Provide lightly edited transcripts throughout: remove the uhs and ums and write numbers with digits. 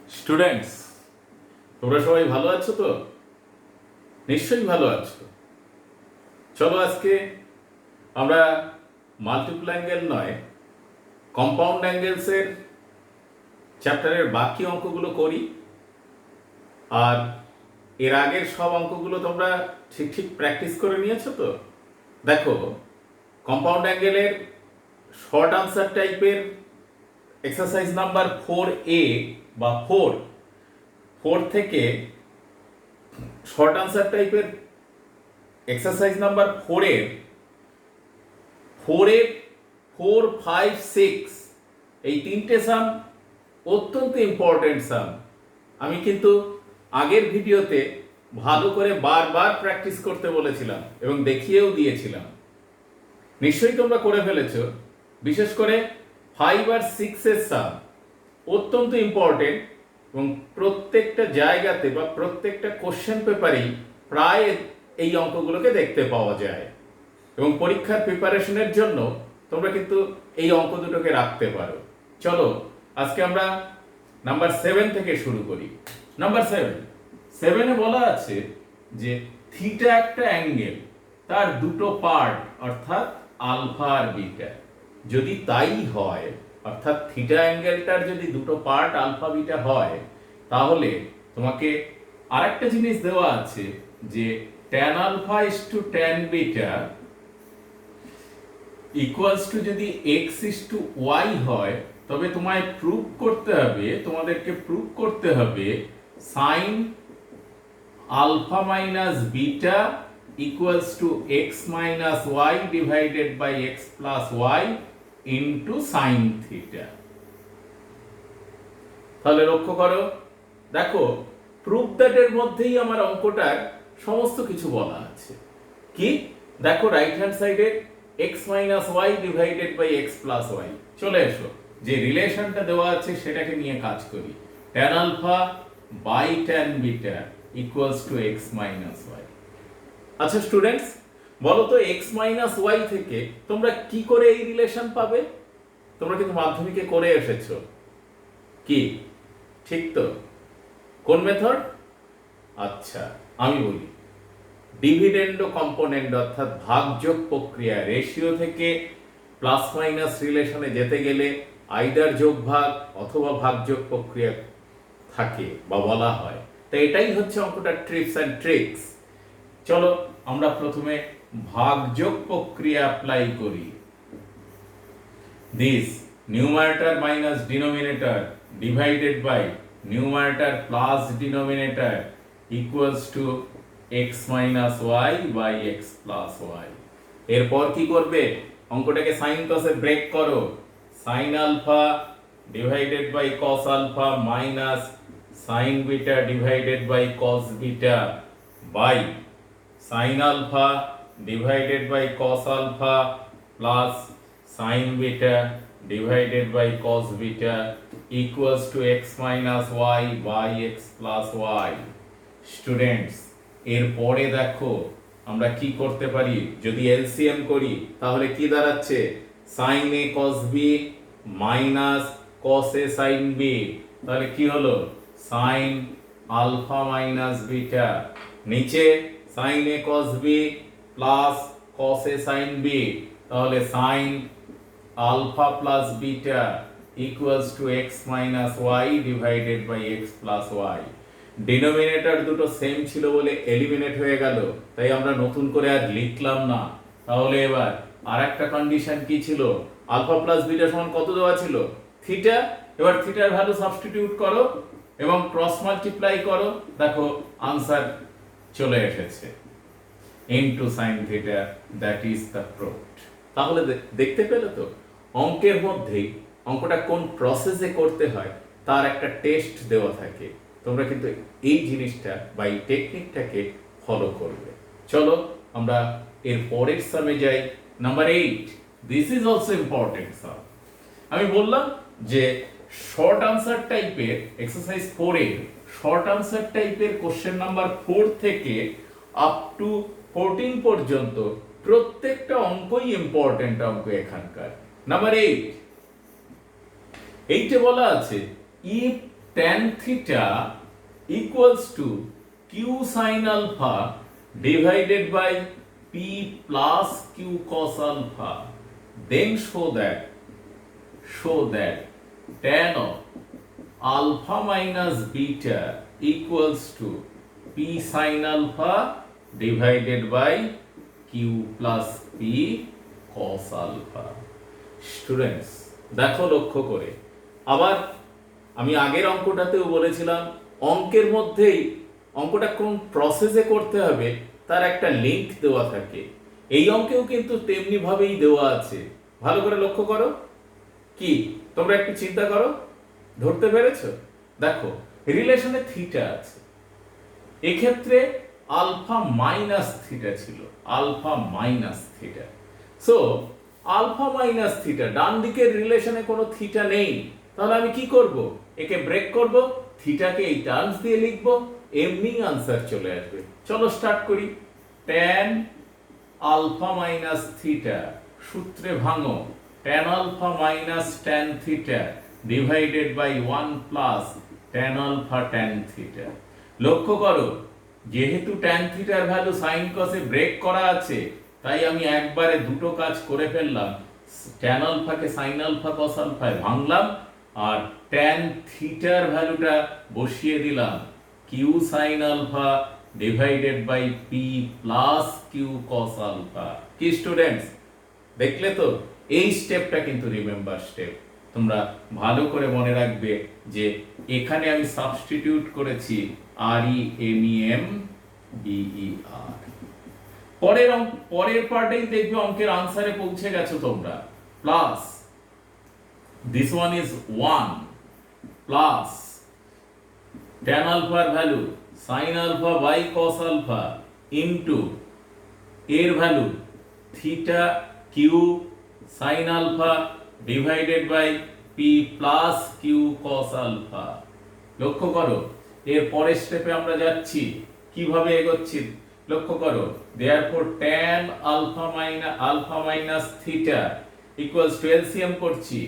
Students, তোমরা সবাই ভালো আছো তো? নিশ্চয়ই ভালো আছো। চলো আজকে আমরা মাল্টিপল অ্যাঙ্গেল নয়, কম্পাউন্ড অ্যাঙ্গেলসের চ্যাপ্টারের বাকি অঙ্কগুলো করি। আর এর আগের সব অঙ্কগুলো তোমরা ঠিক ঠিক প্র্যাকটিস করে নিয়েছো তো? দেখো, কম্পাউন্ড অ্যাঙ্গেলের শর্ট আনসার টাইপের এক্সারসাইজ নাম্বার 4A বা 4 থেকে শর্ট আনসার টাইপের এক্সারসাইজ নাম্বার 4 4, 5, 6 এই তিনটে সাম অত্যন্ত ইম্পর্টেন্ট সাম। আমি কিন্তু আগের ভিডিওতে ভালো করে বারবার প্র্যাকটিস করতে বলেছিলাম এবং দেখিয়েও দিয়েছিলাম। নিশ্চয়ই তোমরা করে ফেলেছ। বিশেষ করে 5 আর 6 এর সাম অত্যন্ত ইম্পর্টেন্ট এবং প্রত্যেকটা জায়গাতে বা প্রত্যেকটা কোশ্চেন পেপারেই প্রায় এই অঙ্কগুলোকে দেখতে পাওয়া যায় এবং পরীক্ষার প্রিপারেশনের জন্য তোমরা কিন্তু এই অঙ্ক দুটোকে রাখতে পারো। চলো আজকে আমরা নাম্বার 7 থেকে শুরু করি। নাম্বার 7 বলা আছে যে থিটা একটা অ্যাঙ্গেল, তার দুটো পার্ট অর্থাৎ আলফা আর বিটা। যদি তাই হয়, অর্থাৎ থিটা অ্যাঙ্গেলটার যদি দুটো পার্ট আলফা বিটা হয়, তাহলে তোমাকে আরেকটা জিনিস দেওয়া আছে যে tan alpha is to tan beta equals to যদি x ইস টু y হয়, তবে তোমাদেরকে প্রুভ করতে হবে sin alpha minus beta equals to x minus y divided by x plus y into sine theta. তাহলে লক্ষ্য করো, দেখো প্রুফ দ্যাট এর মধ্যেই আমার অঙ্কটার সমস্ত কিছু বলা আছে। কি দেখো, রাইট হ্যান্ড সাইডে x minus Y divided by X plus Y. চলে এসো, যে রিলেশনটা দেওয়া আছে সেটাকে নিয়ে কাজ করি। tan alpha by tan beta equals to x minus y. আচ্ছা স্টুডেন্টস, বলো তো x মাইনাস ওয়াই থেকে তোমরা কি করে এই রিলেশন পাবে? তোমরা কিন্তু মাধ্যমিকে করে এসেছো। কি ঠিক তো? কোন মেথড? আচ্ছা আমি বলি, ডিভিডেন্ডো কম্পোনেন্ট অর্থাৎ ভাগযোগ প্রক্রিয়া। রেশিও থেকে প্লাস মাইনাস রিলেশনে যেতে গেলে আইদার যোগ ভাগ অথবা ভাগযোগ প্রক্রিয়া থাকে বা বলা হয়। তো এটাই হচ্ছে অঙ্কটার টিপস অ্যান্ড ট্রিক্স। চলো আমরা প্রথমে ভাগযোগ প্রক্রিয়া অ্যাপ্লাই করি। This numerator minus denominator divided by numerator plus denominator equals to x minus y by x plus y। এরপর কি করবে? অঙ্কটাকে সাইন কসে ব্রেক করো। Sine alpha divided by cos alpha minus sine beta divided by cos beta by sine alpha divided by cos alpha plus sine beta divided by cos beta equals to x minus y by x plus y। Students, এরপরে দেখো আমরা কি করতে পারি। যদি LCM করি তাহলে কি দাঁড়াচ্ছে? sin a cos b minus cos a sin b। তাহলে কি হলো? sin আলফা মাইনাস বিটা, নিচে sin a cos b plus cos a sin b। তাহলে sin alpha plus beta equals to x minus Y divided by x plus y. Denominator দুটো same ছিল বলে eliminate হয়ে গেল, তাই আমরা নতুন করে আর লিখলাম না। তাহলে এবার আরেকটা কন্ডিশন কি ছিল? আলফা প্লাস বিটা সমান কত দেওয়া ছিল? থিটা। এবার থিটার ভ্যালু সাবস্টিটিউট করো এবং ক্রস মাল্টিপ্লাই করো, দেখো আনসার চলে এসেছে into sine theta, that is the proofed. তাহলে দেখতে পেলে তো, অঙ্কের মধ্যেই অঙ্কটা কোন প্রসেসে করতে হয় তার একটা টেস্ট দেওয়া থাকে। তোমরা কিন্তু এই জিনিসটা বা এই টেকনিকটাকে ফলো করবে। চলো আমরা এর পরের সামে যাই। Number 8, this is also important sum. আমি বললাম যে শর্ট আনসার টাইপের এক্সারসাইজ 4 এর শর্ট আনসার টাইপের কোশ্চেন নাম্বার 4 থেকে আপ টু 14 পর্যন্ত প্রত্যেকটা অঙ্কই ইম্পর্টেন্ট অঙ্ক এখানকার। নাম্বার 8 বলা আছে if tan theta equals to q sin alpha divided by p plus q cos alpha. Then show that tan of alpha minus beta equals to p sin alpha divided by q plus p cos alpha. Students দেখো লক্ষ্য করে, আবার আমি আগের অঙ্কটাতেও বলেছিলাম অঙ্কের মধ্যেই অঙ্কটা কোন প্রসেসে করতে হবে তার একটা লিংক দেওয়া থাকে। এই অঙ্কেও কিন্তু তেমনি ভাবেই দেওয়া আছে, ভালো করে লক্ষ্য করো। কি তোমরা একটু চিন্তা করো, ধরতে পেরেছো? দেখো রিলেশনে থিটা আছে, এক্ষেত্রে আলফা মাইনাস থিটা ছিল, alpha minus theta. So alpha minus theta, ডান দিকের রিলেশনে কোনো থিটা নেই, তাহলে আমি কি করব? একে ব্রেক করব, থিটাকে এই টার্মস দিয়ে লিখব, এমনি আনসার চলে আসবে। চলো স্টার্ট করি। tan আলফা মাইনাস থিটা সূত্রে ভাঙো, tan alpha minus tan theta divided by 1 plus tan alpha tan theta. লক্ষ্য করো, যেহেতু tan থিটার ভ্যালু sin cos এ ব্রেক করা আছে, তাই আমি একবারে দুটো কাজ করে ফেললাম। tan আলফাকে sin আলফা cos আলফায় ভাঙলাম, আর tan থিটার ভ্যালুটা বসিয়ে দিলাম q sin alpha divided by p plus q cos alpha. কি স্টুডেন্টস দেখলে তো? এই স্টেপটা কিন্তু রিমেম্বার স্টেপ, তোমরা ভালো করে মনে রাখবে যে এখানে আমি সাবস্টিটিউট করেছি REMEM BER। পরের পার্টেই দেখবে অঙ্কের আনসারে পৌঁছে গেছো তোমরা। Plus this one is 1 plus tan আলফার value sin alpha by cos alpha into এর value theta q sin alpha divided by p plus q cos alpha. লক্ষ্য করো এর পরের স্টেপে আমরা যাচ্ছি, কিভাবে এগোচ্ছি লক্ষ্য করো। therefore tan alpha minus theta equals to LCM করছি,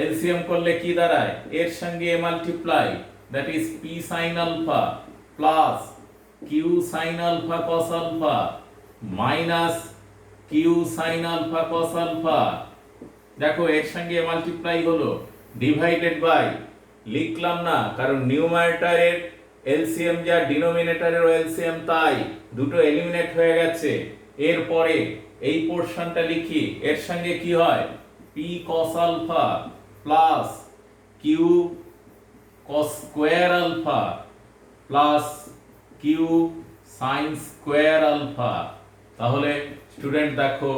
এলসিএম করলে কি দাঁড়ায়? এর সঙ্গে multiply, that is p sin alpha plus q sin alpha cos alpha minus q sin alpha cos alpha. দেখো এর সঙ্গে মাল্টিপ্লাই হলো, ডিভাইডেড বাই লিখলাম না, কারণ নিউমারেটরের এলসিএম যা ডিনোমিনেটরের এলসিএম তাই, দুটো এলিমিনেট হয়ে গেছে। এরপরে এই পোরশনটা লিখি, এর সঙ্গে কি হয়? p cos alpha plus q cos square alpha plus q sin square alpha. তাহলে স্টুডেন্ট দেখো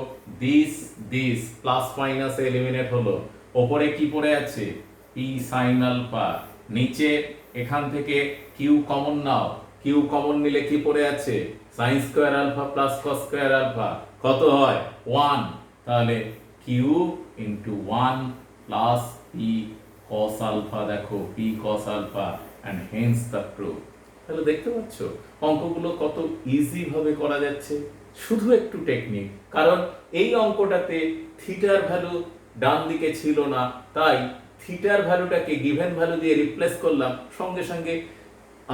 দিস প্লাস মাইনাস এলিমিনেট হলো, উপরে কি পড়ে আছে? p sin আলফা, নিচে এখান থেকে q কমন নাও, q কমন নিলে কি পড়ে আছে? sin square alpha plus cos square alpha, কত হয়? 1। তাহলে q into 1 plus p cos alpha, দেখো p cos alpha and hence the proof. তাহলে দেখতে পাচ্ছ অঙ্কগুলো কত ইজি ভাবে করা যাচ্ছে, শুধু একটু টেকনিক। কারণ এই অঙ্কটাতে থিটার ভ্যালু ডান দিকে ছিল না, তাই থিটার ভ্যালুটাকে গিভেন ভ্যালু দিয়ে রিপ্লেস করলাম, সঙ্গে সঙ্গে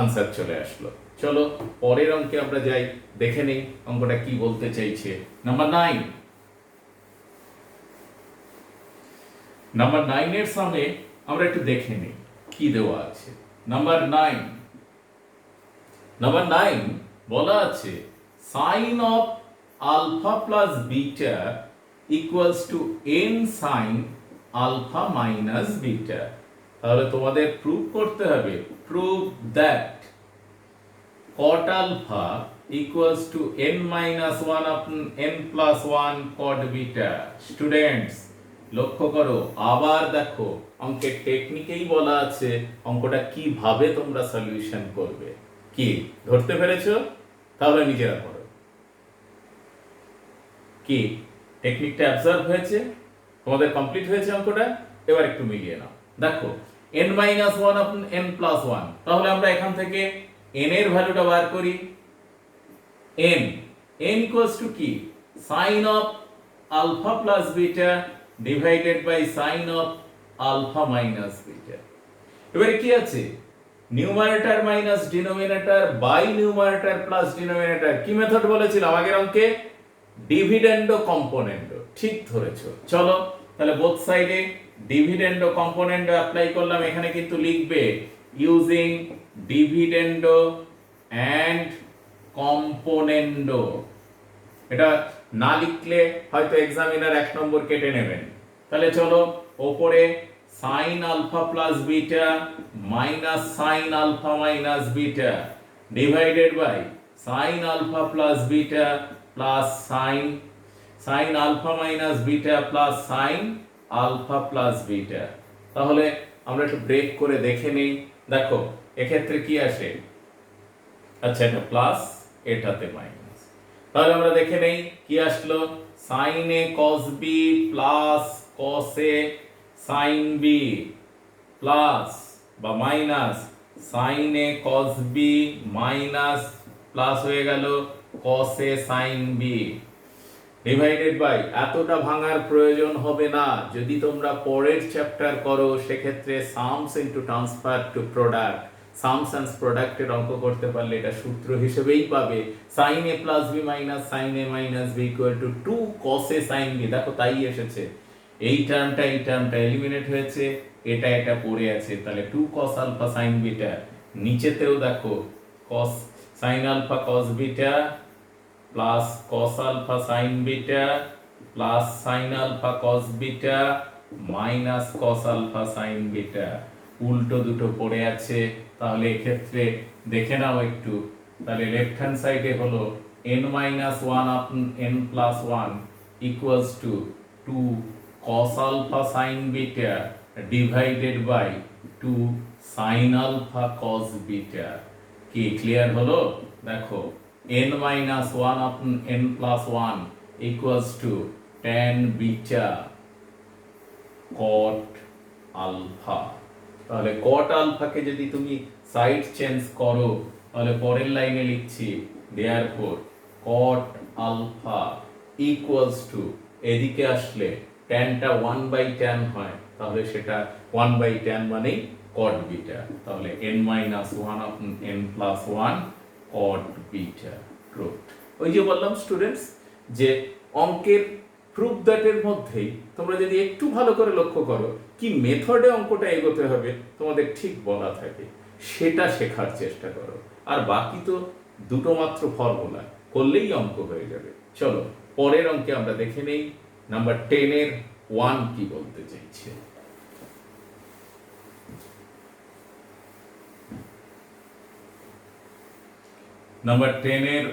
আনসার চলে আসলো। চলো পরের অঙ্কে আমরা যাই, দেখে নেই অঙ্কটা কি বলতে চাইছে। নাম্বার 9 এর সামনে আমরা একটু দেখে নিই কি দেওয়া আছে। নাম্বার 9 বলা আছে sin of alpha plus beta equals to n sin alpha minus beta। তাহলে তোমাদের প্রুভ করতে হবে, prove that cot alpha equals to n minus 1 upon n plus 1 cot beta। Students লক্ষ্য করো, আবার দেখো অঙ্কের টেকনিকেই বলা আছে অঙ্কটা কিভাবে তোমরা সলিউশন করবে। কি ধরতে পেরেছো? তাহলে নিজেরা করো। কি টেকনিকটা অ্যাবজর্ব হয়েছে? তোমাদের কমপ্লিট হয়েছে অঙ্কটা? এবার একটু মিলিয়ে নাও। দেখো n minus 1 upon n plus 1, তাহলে আমরা এখান থেকে n এর ভ্যালুটা বার করি। n equals to কি? sin of alpha plus beta divided by sin of alpha minus beta। এবারে কি আছে? Numerator minus denominator by numerator plus denominator. কি মেথড বলেছিলাম আগের অঙ্কে? ডিভিডেন্ডো কম্পোনেন্ডো। ঠিক ধরেছো। চলো তাহলে বোথ সাইডে ডিভিডেন্ডো কম্পোনেন্ডো অ্যাপ্লাই করলাম। এখানে কিন্তু লিখবে ইউজিং ডিভিডেন্ডো অ্যান্ড কম্পোনেন্ডো। এটা না লিখলে হয়তো এক্সামিনার 1 নম্বর কেটে নেবেন। তাহলে চলো ওপরে sine alpha plus beta minus sine alpha minus beta divided by sine alpha plus beta plus sine alpha minus beta plus sine alpha plus beta. তাহলে আমরা একটু ব্রেক করে দেখে নেই। দেখো এক্ষেত্রে কি আসে? আচ্ছা এটা প্লাস, এটাতে মাইনাস। তাহলে আমরা দেখে নেই কি আসলো। Sign A cos B plus cos A sine B plus বা minus sine A cos B minus plus হয়ে গেল কস A sine B divided by, এতটা ভাঙার প্রয়োজন হবে না। যদি তোমরা পরের চ্যাপ্টার করো সেক্ষেত্রে sums into transfer to product, sums and প্রোডাক্টের অঙ্ক করতে পারলে এটা সূত্র হিসেবেই পাবে। Sine A plus B minus sine A minus B equal to 2 cos A sine B. দেখো তাই এসেছে। এই টার্মটা এলিমিনেট হয়েছে, এটা পড়ে আছে। তাহলে 2 cos আলফা সাইন বিটা। নিচেতেও দেখো cos sine alpha cos beta plus cos alpha sine beta plus sine alpha cos beta minus cos alpha sine beta. উল্টো দুটো পড়ে আছে। তাহলে এক্ষেত্রে দেখে নাও একটু। তাহলে লেফট হ্যান্ড সাইডে হলো n-1 upon n+1 equals to 2 cos alpha sin beta divided by 2 sin alpha cos beta। কি ক্লিয়ার হলো? দেখো n-1 upon n+1 equals to tan beta cot alpha। তাহলে cot alpha কে যদি তুমি সাইড চেঞ্জ করো তাহলে পরের লাইনে লিখছি therefore cot alpha equals to, এদিকে আসলে tanটা 1/tan হয়, তাহলে সেটা 1/tan মানেই cot beta। তাহলে n-1 upon n+1 cot beta proved। ওই যে বললাম স্টুডেন্টস যে অঙ্কের প্রুফ দ্যাটের মধ্যেই তোমরা যদি একটু ভালো করে লক্ষ্য করো কি মেথডে অঙ্কটা এগোতে হবে তোমাদের ঠিক বলা থাকে, সেটা শেখার চেষ্টা করো। আর বাকি তো দুটো মাত্র ফর্মুলা করলেই অঙ্ক হয়ে যাবে। চলো পরের অঙ্কে আমরা দেখে নেই নাম্বার 10 এর 1 কি বলতে চাইছে। নাম্বার 10 এর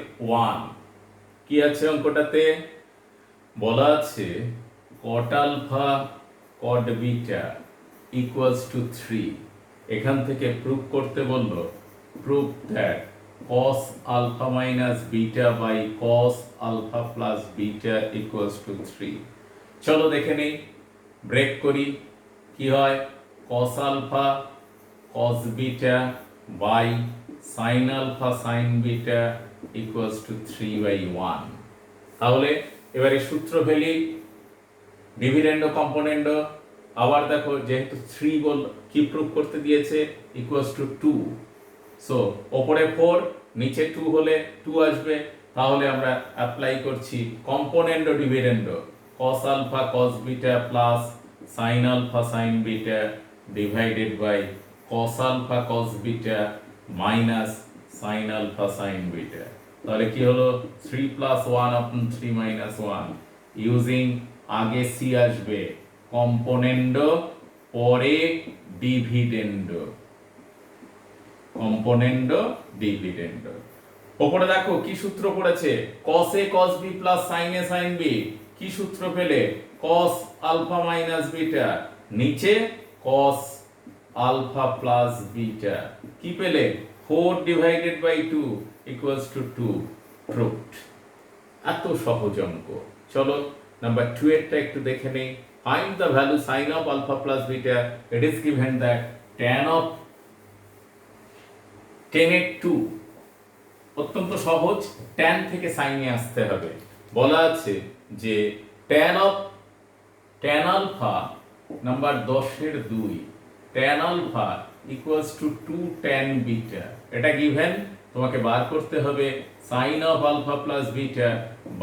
1 কি আছে অঙ্কটাতে? বলা আছে cot alpha cot beta equals to 3। এখান থেকে প্রুফ করতে বললো proof that cos alpha minus beta by cos alpha plus beta equals to 3। চলো দেখে নেই, ব্রেক করি। কি হয়? cos alpha cos beta by sin alpha sin beta equals to 3/1। তাহলে এবারে সূত্র ফেলি, ডিভিডেন্ডো কম্পোনেন্ডো। আবার দেখো যেহেতু 3 বল কি প্রুফ করতে দিয়েছে ইকুয়ালস টু 2, সো উপরে 4 নিচে 2 হলে 2 আসবে। তাহলে আমরা অ্যাপ্লাই করছি componendo dividendo, cos alpha cos beta plus sin alpha sin beta divided by cos alpha cos beta minus sin alpha sin beta. তাহলে কি হলো 3 + 1 upon 3 - 1 ইউজিং, আগে সি আসবে কম্পোনেন্ডো পরে ডিভিডেন্ডো, কম্পোনেন্ডো ডিভিডেন্ডো। উপরে দেখো কি সূত্র পড়েছে cos a cos b plus sin a sin b। কি সূত্র পেলে? cos আলফা মাইনাস বিটা, নিচে cos আলফা প্লাস বিটা। কি পেলে? 4 divided by 2 equals to 2 proved. এত সহজ অঙ্ক। চলো নাম্বার 2 এরটা একটু দেখে নেই। Find the value sin of alpha plus beta, it is given that tan of 10 এর 2। অত্যন্ত সহজ, tan থেকে sin এ আসতে হবে। বলা আছে যে tan alpha নাম্বার 10 এর 2, tan alpha equals to 2 tan beta, এটা given, তোমাকে বার করতে হবে sin of alpha plus beta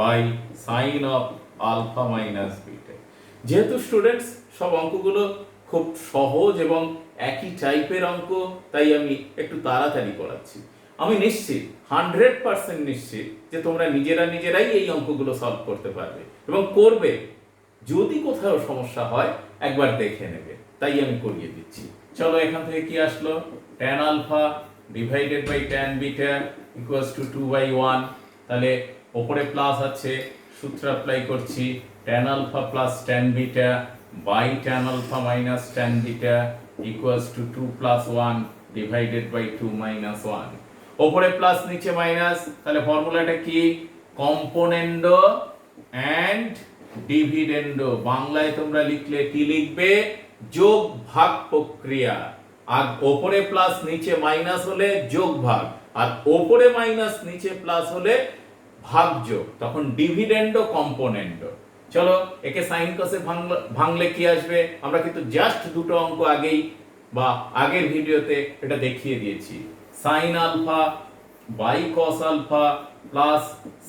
by sin of alpha minus beta। যেহেতু স্টুডেন্টস সব অঙ্কগুলো খুব সহজ এবং একই টাইপের অঙ্ক, তাই আমি একটু তাড়াতাড়ি করাচ্ছি। আমি নিশ্চিত 100% নিশ্চিত যে তোমরা নিজেরাই এই অঙ্কগুলো সলভ করতে পারবে এবং করবে। যদি কোথাও সমস্যা হয় একবার দেখে নেবে, তাই আমি করিয়ে দিচ্ছি। চলো এখান থেকে কি আসলো, tan alpha divided by tan beta equals to 2/1। তাহলে উপরে প্লাস আছে, সূত্র অ্যাপ্লাই করছি, tan alpha plus tan beta by tan alpha minus tan beta equals to 2 plus 1 divided by 2 minus 1। উপরে প্লাস নিচে মাইনাস, তাহলে ফর্মুলাটা কি, কম্পোনেন্ডো এন্ড ডিভিডেন্ডো। বাংলায় তোমরা লিখলে কি লিখবে, যোগ ভাগ প্রক্রিয়া। আর উপরে প্লাস নিচে মাইনাস হলে যোগ ভাগ, আর উপরে মাইনাস নিচে প্লাস হলে ভাগযোগ, তখন ডিভিডেন্ডো কম্পোনেন্ডো। চলো একে সাইন কসে ভাঙলে কি আসবে, আমরা কিন্তু জাস্ট দুটো অঙ্ক আগেই বা আগের ভিডিওতে এটা দেখিয়ে দিয়েছি। Sine alpha by cos alpha plus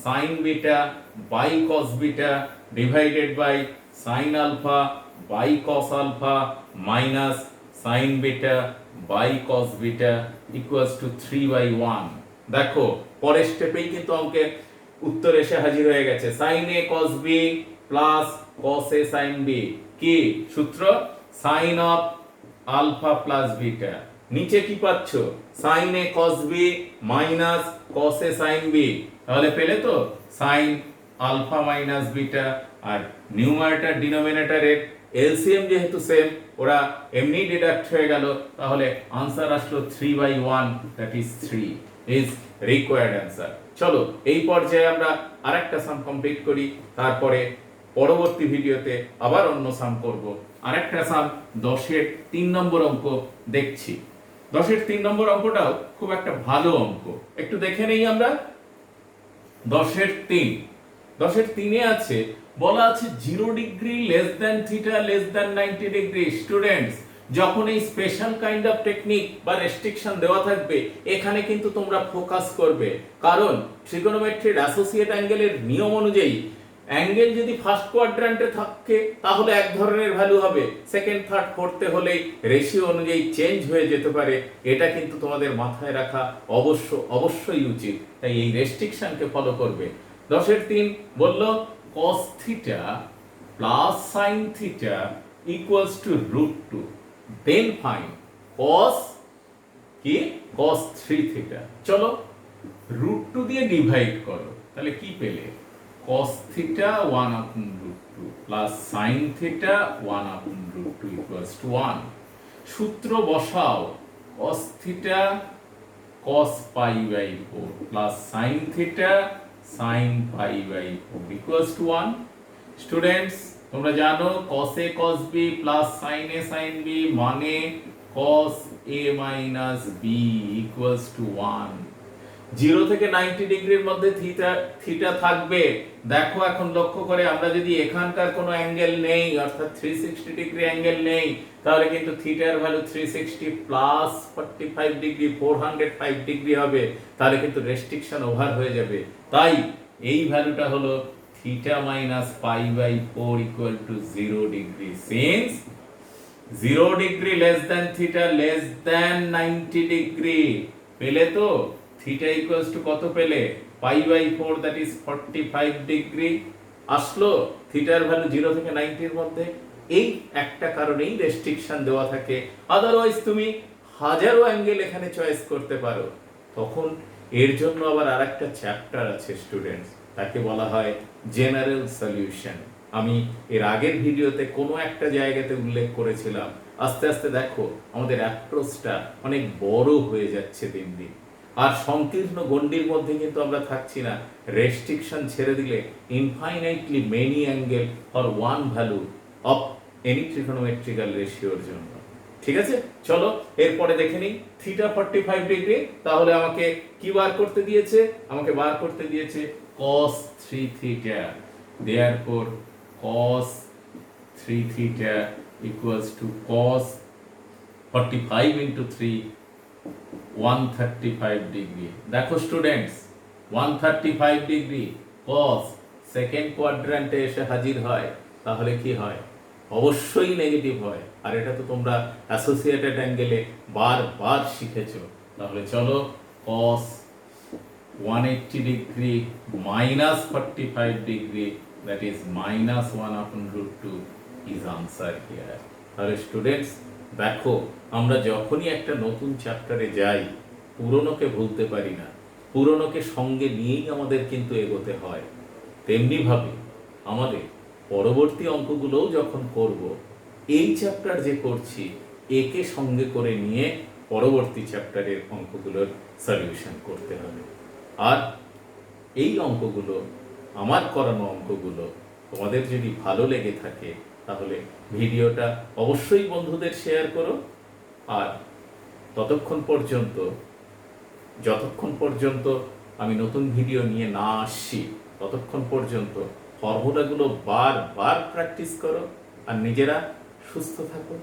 sine beta by cos beta divided by sine alpha by cos alpha minus sine beta by cos beta equals to 3/1। দেখো পরের স্টেপেই কিন্তু অঙ্কের উত্তর এসে হাজির হয়ে গেছে। Sine A cos B plus cos A sine B, কি সূত্র, sine of alpha plus beta. নিচে কি পাচ্ছ, sine A cos B minus cos A sine B, তাহলে পেলে তো সাইন আলফা মাইনাস বিটা। আর নিউমারেটর ডিনোমিনেটরের এলসিএম যেহেতু সেম, ওরা এমনি ডিডাক্ট হয়ে গেল, তাহলে আনসার আসলো 3/1, that is 3 is required answer. চলো এই পর্যায়ে আমরা আরেকটা সাম কমপ্লিট করি, তারপরে পরবর্তী ভিডিওতে আবার অন্য সাম করব। আরেকটা সাম 10-এর 3 নম্বর অঙ্ক দেখছি। 10-এর 3 নম্বর অঙ্কটাও খুব একটা ভালো অঙ্ক, একটু দেখে নেই আমরা। 10-এর 3-এ আছে, বলা আছে 0 degree less than theta less than 90 degree. Students, যখন এই স্পেশাল কাইন্ড অফ টেকনিক বা রেস্ট্রিকশন দেওয়া থাকবে, এখানে কিন্তু তোমরা ফোকাস করবে, কারণ ট্রিগোনোমেট্রির অ্যাসোসিয়েট অ্যাঙ্গেলের নিয়ম অনুযায়ী অ্যাঙ্গেল যদি ফার্স্ট কোয়াড্রান্টে থাকে তাহলে এক ধরনের ভ্যালু হবে, সেকেন্ড থার্ড ফোর্থে হলে রেশিও অনুযায়ী চেঞ্জ হয়ে যেতে পারে। এটা কিন্তু তোমাদের মাথায় রাখা অবশ্যই উচিত, তাই এই রেস্ট্রিকশনকে ফলো করবে। 10-এর 3 বলল cos theta plus sin theta equals to √2, then find cos কি, cos 3 থিটা। চলো √2 দিয়ে ডিভাইড করো, তাহলে কি পেলে, cos theta 1/√2 plus sin theta 1/√2 equals to 1। সূত্র বসাও, cos theta cos pi/4 plus sin theta sin pi/4 equals to 1। Students তোমরা জানো cos a cos b plus sin a sin b মানে cos a minus b equals to 1। 0 থেকে 90 ডিগ্রির মধ্যে theta থাকবে। দেখো এখন লক্ষ্য করে, আমরা যদি এখানকার কোনো অ্যাঙ্গেল নেই, অর্থাৎ 360 ডিগ্রি অ্যাঙ্গেল নেই, তাহলে কিন্তু থিটার ভ্যালু 360 প্লাস 45 ডিগ্রি 405 ডিগ্রি হবে, তাহলে কিন্তু রেস্ট্রিকশন ওভার হয়ে যাবে। তাই এই ভ্যালুটা হলো theta minus pi/4 equal to 0 degree. Since 0 degree less than theta less than 90 degree পেলে তো, থিটা ইকুয়ালস টু কত পেলে, pi/4 দ্যাট ইজ 45 ডিগ্রি আসলো। থিটার ভ্যালু 0 থেকে 90 এর মধ্যে, এই একটা কারণেই রেস্ট্রিকশন দেওয়া থাকে। আদারওয়াইজ তুমি হাজারো অ্যাঙ্গেল এখানে চয়েস করতে পারো। তখন এর জন্য আবার আরেকটা চ্যাপ্টার আছে স্টুডেন্টস, তাকে বলা হয় জেনারেল সলিউশন। আমি এর আগের ভিডিওতে কোনো একটা জায়গাতে উল্লেখ করেছিলাম। আস্তে আস্তে দেখো আমাদের অ্যাপ্রোচটা অনেক বড় হয়ে যাচ্ছে দিন দিন, আর সংকীর্ণ গণ্ডির মধ্যে কিন্তু আমরা থাকছি না। রেস্ট্রিকশন ছেড়ে দিলে infinitely many angle for one value of any trigonometrical রেশিওর জন্য। ঠিক আছে, চলো এরপরে দেখে নিই। থিটা 45 ডিগ্রি, তাহলে আমাকে কি বার করতে দিয়েছে, আমাকে বার করতে দিয়েছে cos 3 theta. therefore cos 3 theta equals to cos 45 into 3, 135 degree. দেখো স্টুডেন্টস, 135 ডিগ্রি cos সেকেন্ড কোয়াড্র্যান্টে এসে হাজির হয়, তাহলে কি হয়? অবশ্যই নেগেটিভ হয়। আর এটা তো তোমরা অ্যাসোসিয়েটেড অ্যাঙ্গেলে বারবার শিখেছো। তাহলে চলো, cos 180 degree minus 45 degree, that is minus 1/√2 is answer here. তাহলে স্টুডেন্টস দেখো, আমরা যখনই একটা নতুন চ্যাপ্টারে যাই, পুরনোকে ভুলতে পারি না, পুরনোকে সঙ্গে নিয়েই আমাদের কিন্তু এগোতে হয়। তেমনিভাবে আমাদের পরবর্তী অঙ্কগুলোও যখন করব, এই চ্যাপ্টার যে করছি একে সঙ্গে করে নিয়ে পরবর্তী চ্যাপ্টারের অঙ্কগুলোর সলিউশন করতে হবে। আর এই অঙ্কগুলো, আমার করানো অঙ্কগুলো তোমাদের যদি ভালো লেগে থাকে, তাহলে ভিডিওটা অবশ্যই বন্ধুদের শেয়ার করো। আর যতক্ষণ পর্যন্ত আমি নতুন ভিডিও নিয়ে না আসছি, ততক্ষণ পর্যন্ত ফর্মুলাগুলো বারবার প্র্যাকটিস করো আর নিজেরা সুস্থ থাকো।